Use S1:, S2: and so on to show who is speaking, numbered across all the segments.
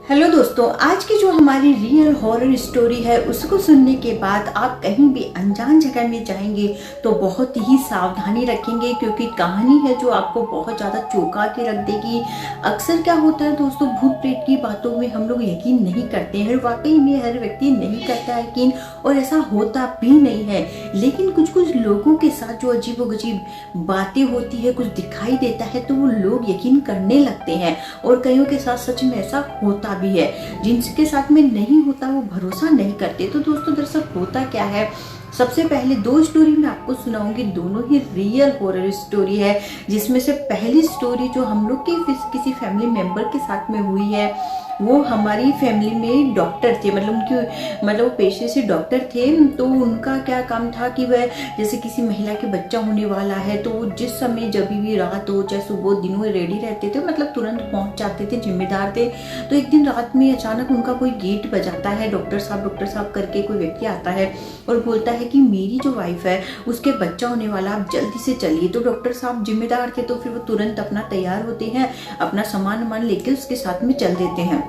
S1: Hello दोस्तों, आज की जो हमारी रियल हॉरर स्टोरी है उसको सुनने के बाद आप कहीं भी अनजान जगह में जाएंगे तो बहुत ही सावधानी रखेंगे, क्योंकि कहानी है जो आपको बहुत ज़्यादा चौंका के रख देगी। अक्सर क्या होता है दोस्तों, भूत प्रेत की बातों में हम लोग यकीन नहीं करते हैं, वाकई में हर व्यक्ति नहीं करता है यकीन, और ऐसा होता भी नहीं है। लेकिन कुछ कुछ लोगों के साथ जो अजीबोगरीब बातें होती है, कुछ दिखाई देता है तो वो लोग यकीन करने लगते हैं, और कईयों के साथ सच में ऐसा होता भी है। जिनके साथ में नहीं होता वो भरोसा नहीं करते। तो दोस्तों, दरअसल होता क्या है, सबसे पहले दो स्टोरी मैं आपको सुनाऊंगी, दोनों ही रियल हॉरर स्टोरी है। जिसमें से पहली स्टोरी जो हम लोग की किसी फैमिली मेंबर के साथ में हुई है, वो हमारी फैमिली में डॉक्टर थे, मतलब वो पेशे से डॉक्टर थे। तो उनका क्या काम था कि वह जैसे किसी महिला के बच्चा होने वाला है तो वो जिस समय जब भी रात हो चाहे सुबह दिन हो रेडी रहते थे, मतलब तुरंत पहुंच जाते थे, जिम्मेदार थे। तो एक दिन रात में अचानक उनका कोई गेट बजाता है, डॉक्टर साहब करके कोई व्यक्ति आता है और बोलता है कि मेरी जो वाइफ है उसके बच्चा होने वाला, आप जल्दी से चलिए। तो डॉक्टर साहब जिम्मेदार थे तो फिर वो तुरंत अपना तैयार होते हैं, अपना सामान लेके उसके साथ में चल देते हैं।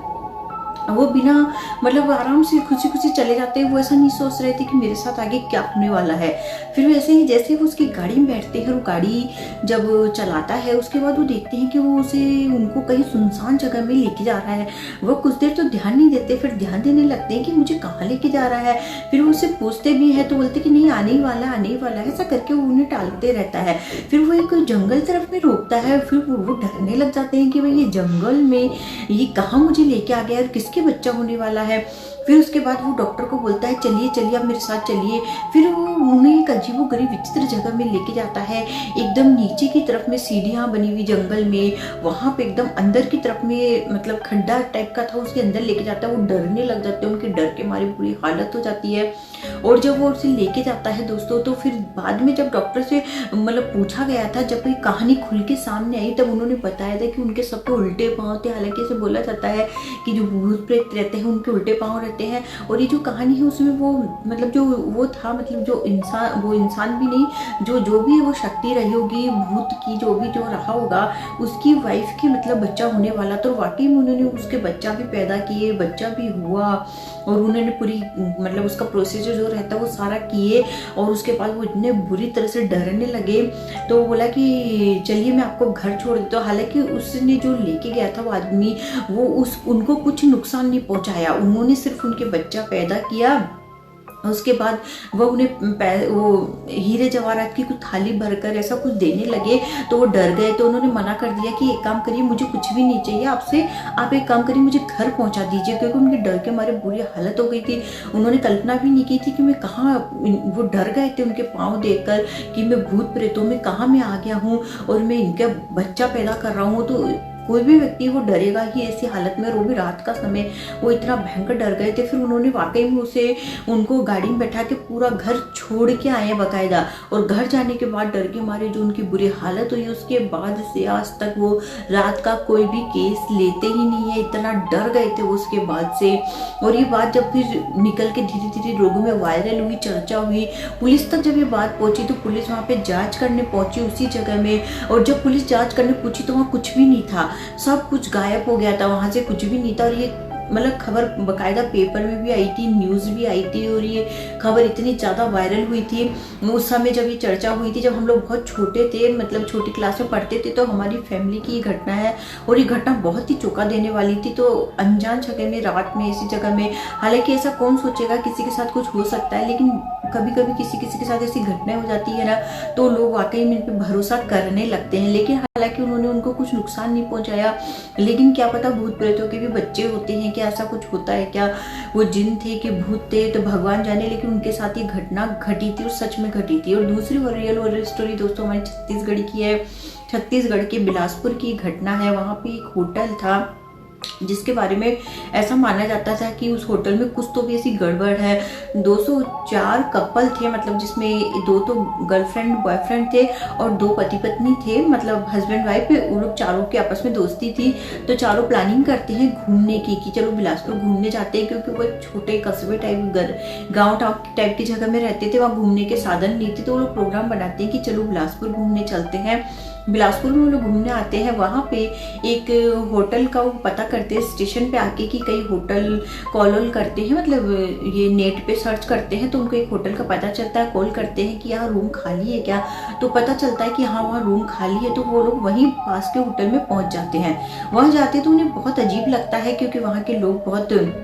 S1: वो बिना मतलब आराम से खुशी खुशी चले जाते हैं। वो ऐसा नहीं सोच रहे थे कि मेरे साथ आगे क्या होने वाला है। फिर वैसे ही जैसे वो उसकी गाड़ी में बैठते हैं, वो गाड़ी जब चलाता है उसके बाद वो देखते हैं कि वो उनको कहीं सुनसान जगह में लेके जा रहा है। वो कुछ देर तो ध्यान नहीं देते, फिर ध्यान देने लगते हैं कि मुझे कहाँ लेके जा रहा है। फिर वो उससे पूछते भी है तो बोलते कि नहीं, आने ही वाला है, ऐसा करके वो उन्हें टालते रहता है। फिर वो एक जंगल तरफ में रोकता है, फिर वो डरने लग जाते हैं कि भाई ये जंगल में ये कहाँ मुझे लेके आ गया और किसके बच्चा होने वाला है। फिर उसके बाद वो डॉक्टर को बोलता है चलिए चलिए आप मेरे साथ चलिए। फिर वो उन्हें एक अजीबोगरीब विचित्र जगह में लेके जाता है, एकदम नीचे की तरफ में सीढ़ियाँ बनी हुई जंगल में, वहाँ पे एकदम अंदर की तरफ में मतलब खड्डा टाइप का था, उसके अंदर लेके जाता है। वो डरने लग जाते हैं, उनके डर के मारे बुरी हालत हो जाती है। और जब वो उसे लेके जाता है दोस्तों, तो फिर बाद में जब डॉक्टर से मतलब पूछा गया था, जब ये कहानी खुल के सामने आई तब उन्होंने बताया था कि उनके सबके उल्टे पाँव थे। हालांकि ऐसे बोला जाता है कि जो भूत प्रेत रहते हैं उनके उल्टे पाँव रहते हैं। और ये जो कहानी है उसमें वो मतलब जो वो था, मतलब जो इंसान भी नहीं, जो भी है वो शक्ति रही होगी भूत की, जो रहा होगा उसकी वाइफ की मतलब बच्चा होने वाला। तो वाकई में उन्होंने उसके बच्चा भी पैदा किए, बच्चा भी हुआ, और उन्होंने पूरी मतलब उसका प्रोसीजर जो रहता है वो सारा किए। और उसके बाद वो इतने बुरी तरह से डरने लगे तो वो बोला कि चलिए मैं आपको घर छोड़ देता हूँ। हालांकि उसने जो लेके गया था वो आदमी, वो उनको कुछ नुकसान नहीं पहुंचाया, उन्होंने सिर्फ उनके बच्चा पैदा किया। उसके बाद वो उन्हें वो हीरे जवाहरात की कुछ थाली भरकर ऐसा कुछ देने लगे तो वो डर गए। तो उन्होंने मना कर दिया कि एक काम करिए, मुझे कुछ भी नहीं चाहिए आपसे, आप एक काम करिए मुझे घर पहुंचा दीजिए, क्योंकि उनके डर के मारे बुरी हालत हो गई थी। उन्होंने कल्पना भी नहीं की थी कि मैं कहाँ, वो डर गए थे उनके पाँव देखकर कि मैं भूत प्रेतों में कहाँ मैं आ गया हूँ और मैं इनका बच्चा पैदा कर रहा हूँ। तो कोई भी व्यक्ति वो डरेगा ही ऐसी हालत में, और वो भी रात का समय, वो इतना भयंकर डर गए थे। फिर उन्होंने वाकई में उनको गाड़ी में बैठा के पूरा घर छोड़ के आए बाकायदा। और घर जाने के बाद डर के मारे जो उनकी बुरी हालत हुई, उसके बाद से आज तक वो रात का कोई भी केस लेते ही नहीं है, इतना डर गए थे वो उसके बाद से। और ये बात जब फिर निकल के धीरे धीरे लोगों में वायरल हुई, चर्चा हुई, पुलिस तक जब ये बात पहुंची तो पुलिस वहाँ पे जांच करने पहुंची उसी जगह में। और जब पुलिस जांच करने पहुंची तो वहाँ कुछ भी नहीं था, सब कुछ गायब हो गया था, वहां से कुछ भी नहीं था। और ये मतलब खबर बकायदा पेपर में भी आई थी, न्यूज़ भी आई थी, और ये खबर इतनी ज़्यादा वायरल हुई थी उस समय जब ये चर्चा हुई थी। जब हम लोग बहुत छोटे थे, मतलब छोटी क्लास में पढ़ते थे, तो हमारी फैमिली की ये घटना है, और ये घटना बहुत ही चौंका देने वाली थी। तो अनजान जगह में, रात में, ऐसी जगह में, हालांकि ऐसा कौन सोचेगा, किसी के साथ कुछ हो सकता है, लेकिन कभी कभी किसी के साथ ऐसी घटनाएं हो जाती है ना, तो लोग वाकई में इन पे भरोसा करने लगते हैं। लेकिन हालांकि उन्होंने उनको कुछ नुकसान नहीं पहुंचाया, लेकिन क्या पता भूत प्रेतों के भी बच्चे होते हैं, क्या ऐसा कुछ होता है, क्या वो जिन थे कि भूत थे, तो भगवान जाने। लेकिन उनके साथ ये घटना घटी थी और सच में घटी थी। और दूसरी रियल हॉरर स्टोरी दोस्तों हमारी छत्तीसगढ़ की है। छत्तीसगढ़ के बिलासपुर की घटना है। वहाँ पे एक होटल था जिसके बारे में ऐसा माना जाता था कि उस होटल में कुछ तो भी ऐसी गड़बड़ है। 204 कपल थे, मतलब जिसमें 2 तो गर्लफ्रेंड बॉयफ्रेंड थे और 2 पति पत्नी थे, मतलब हस्बैंड वाइफ। वो लोग चारों के आपस में दोस्ती थी। तो चारों प्लानिंग करते हैं घूमने की कि चलो बिलासपुर घूमने जाते हैं, क्योंकि वो छोटे कस्बे टाइप गाँव टाइप की जगह में रहते थे, वहाँ घूमने के साधन नहीं थे। तो वो लोग प्रोग्राम बनाते हैं कि चलो बिलासपुर घूमने चलते हैं। बिलासपुर में वो लोग घूमने आते हैं। वहाँ पे एक होटल का वो पता करते करते हैं स्टेशन पे आके कि कई होटल कॉल करते हैं, मतलब ये नेट पे सर्च करते हैं तो उनको एक होटल का पता चलता है, कॉल करते हैं कि यहाँ रूम खाली है क्या, तो पता चलता है कि हाँ वहाँ रूम खाली है, तो वो लोग वहीं पास के होटल में पहुँच जाते हैं। वहाँ जाते तो उन्हें बहुत अजीब लगता है क्योंकि वहाँ के लोग बहुत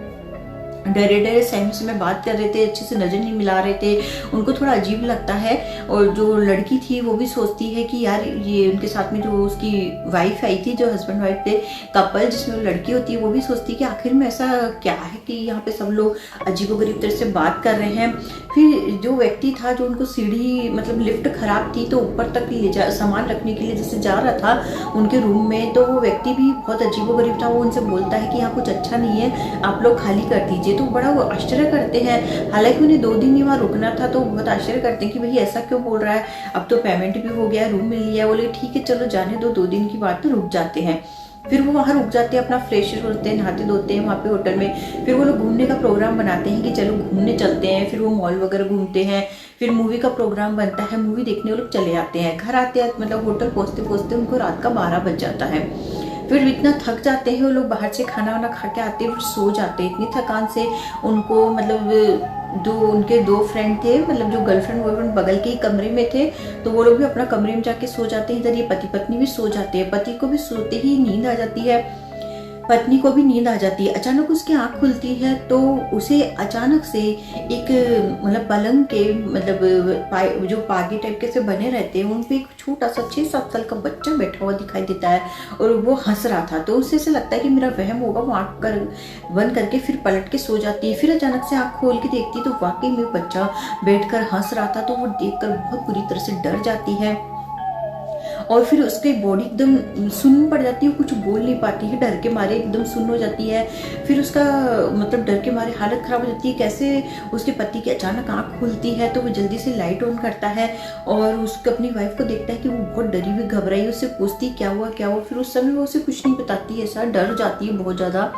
S1: डरे डरे सहम से में बात कर रहे थे, अच्छे से नज़र नहीं मिला रहे थे, उनको थोड़ा अजीब लगता है। और जो लड़की थी वो भी सोचती है कि यार ये उनके साथ में जो उसकी वाइफ आई थी, जो हस्बैंड वाइफ थे कपल जिसमें वो लड़की होती है, वो भी सोचती है कि आखिर में ऐसा क्या है कि यहाँ पे सब लोग अजीबोगरीब तरह से बात कर रहे हैं। फिर जो व्यक्ति था जो उनको सीढ़ी मतलब लिफ्ट खराब थी तो ऊपर तक ले जा सामान रखने के लिए जैसे जा रहा था उनके रूम में, तो वो व्यक्ति भी बहुत अजीबोगरीब था। वो उनसे बोलता है कि यहाँ कुछ अच्छा नहीं है, आप लोग खाली कर दीजिए। तो बड़ा वो आश्चर्य करते हैं, हालांकि उन्हें 2 दिन ही वहाँ रुकना था, तो बहुत आश्चर्य करते हैं कि भाई ऐसा क्यों बोल रहा है, अब तो पेमेंट भी हो गया, रूम मिल लिया। बोले ठीक है चलो जाने दो, 2 दिन की बात, तो रुक जाते हैं। फिर वो वहाँ रुक जाते हैं, अपना फ्रेश होते हैं, नहाते धोते हैं वहाँ पे होटल में। फिर वो लोग घूमने का प्रोग्राम बनाते हैं कि चलो घूमने चलते हैं। फिर वो मॉल वगैरह घूमते हैं, फिर मूवी का प्रोग्राम बनता है, मूवी देखने वो लोग चले जाते हैं। घर आते हैं मतलब होटल पहुँचते पहुँचते उनको रात का 12 बज जाता है। फिर इतना थक जाते हैं वो लोग, बाहर से खाना वाना खा के आते हैं, फिर सो जाते हैं। इतनी थकान से उनको मतलब जो उनके 2 फ्रेंड थे, मतलब जो गर्लफ्रेंड बॉयफ्रेंड बगल के ही कमरे में थे, तो वो लोग भी अपना कमरे में जाके सो जाते हैं। इधर ये पति पत्नी भी सो जाते हैं। पति को भी सोते ही नींद आ जाती है, पत्नी को भी नींद आ जाती है। अचानक उसकी आंख खुलती है तो उसे अचानक से एक मतलब पलंग के मतलब जो पागे टाइप के से बने रहते हैं उन पे एक छोटा सा 6-7 साल का बच्चा बैठा हुआ दिखाई देता है और वो हंस रहा था। तो उसे ऐसा लगता है कि मेरा वहम होगा। वो आँख बंद करके फिर पलट के सो जाती है। फिर अचानक से आँख खोल के देखती है तो वाकई में बच्चा बैठ कर हंस रहा था। तो वो देख कर बहुत बुरी तरह से डर जाती है और फिर उसकी बॉडी एकदम सुन्न पड़ जाती है, कुछ बोल नहीं पाती है, डर के मारे एकदम सुन्न हो जाती है। फिर उसका मतलब डर के मारे हालत ख़राब हो जाती है। कैसे उसके पति की अचानक आंख खुलती है तो वो जल्दी से लाइट ऑन करता है और उसको अपनी वाइफ को देखता है कि वो बहुत डरी हुई घबराई, उससे पूछती क्या हुआ क्या हुआ। फिर उस समय वो उसे कुछ नहीं बताती, ऐसा डर जाती है बहुत ज़्यादा।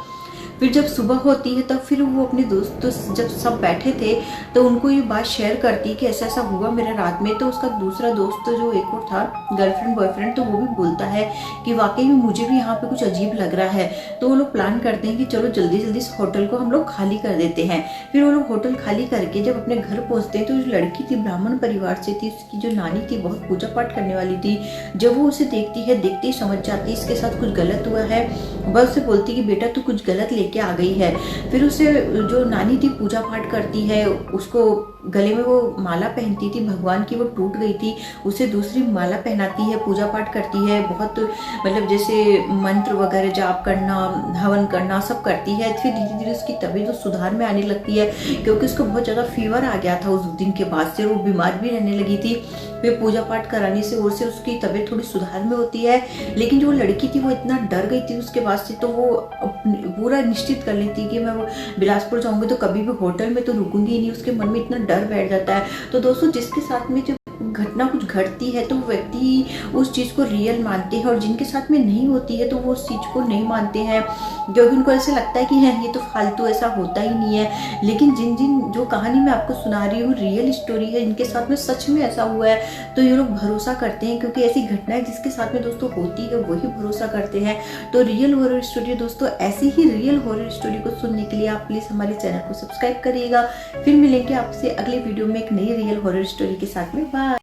S1: फिर जब सुबह होती है तब फिर वो अपने दोस्तों जब सब बैठे थे तो उनको ये बात शेयर करती है कि ऐसा ऐसा हुआ मेरे रात में। तो उसका दूसरा दोस्त जो एक और था गर्लफ्रेंड बॉयफ्रेंड, तो वो भी बोलता है कि वाकई में मुझे भी यहाँ पे कुछ अजीब लग रहा है। तो वो लोग प्लान करते हैं कि चलो जल्दी जल्दी इस होटल को हम लोग खाली कर देते हैं। फिर वो लोग होटल खाली करके जब अपने घर पहुँचते हैं तो जो लड़की थी ब्राह्मण परिवार से थी, उसकी जो नानी थी बहुत पूजा पाठ करने वाली थी। जब वो उसे देखती है देखते ही समझ जाती है इसके साथ कुछ गलत हुआ है। बस उसे बोलती कि बेटा तू कुछ गलत लेके आ गई है। फिर उसे जो नानी थी पूजा पाठ करती है, उसको गले में वो माला पहनती थी भगवान की, वो टूट गई थी, उसे दूसरी माला पहनाती है, पूजा पाठ करती है, बहुत मतलब जैसे मंत्र वगैरह जाप करना, हवन करना सब करती है। फिर धीरे धीरे उसकी तबीयत तो सुधार में आने लगती है क्योंकि उसको बहुत ज़्यादा फीवर आ गया था उस दिन के बाद से, वो बीमार भी रहने लगी थी। फिर पूजा पाठ कराने से और से उसकी तबीयत थोड़ी सुधार में होती है। लेकिन जो लड़की थी वो इतना डर गई थी उसके बाद से, तो वो पूरा निश्चित कर लेती कि मैं बिलासपुर जाऊंगी तो कभी भी होटल में तो रुकूंगी नहीं। उसके मन में इतना डर बैठ जाता है। तो दोस्तों जिसके साथ में जो घटना कुछ घटती है तो व्यक्ति उस चीज़ को रियल मानते हैं और जिनके साथ में नहीं होती है तो वो उस चीज़ को नहीं मानते हैं क्योंकि उनको ऐसा लगता है कि है ये तो फालतू, ऐसा होता ही नहीं है। लेकिन जिन जिन जो कहानी मैं आपको सुना रही हूँ रियल स्टोरी है, इनके साथ में सच में ऐसा हुआ है तो ये लोग भरोसा करते हैं क्योंकि ऐसी घटनाएं जिसके साथ में दोस्तों होती है वही भरोसा करते हैं। तो रियल हॉरर स्टोरी दोस्तों, ऐसी ही रियल हॉरर स्टोरी को सुनने के लिए आप प्लीज़ हमारे चैनल को सब्सक्राइब करिएगा। फिर मिलेंगे आपसे अगले वीडियो में एक नई रियल हॉरर स्टोरी के साथ में। बाय।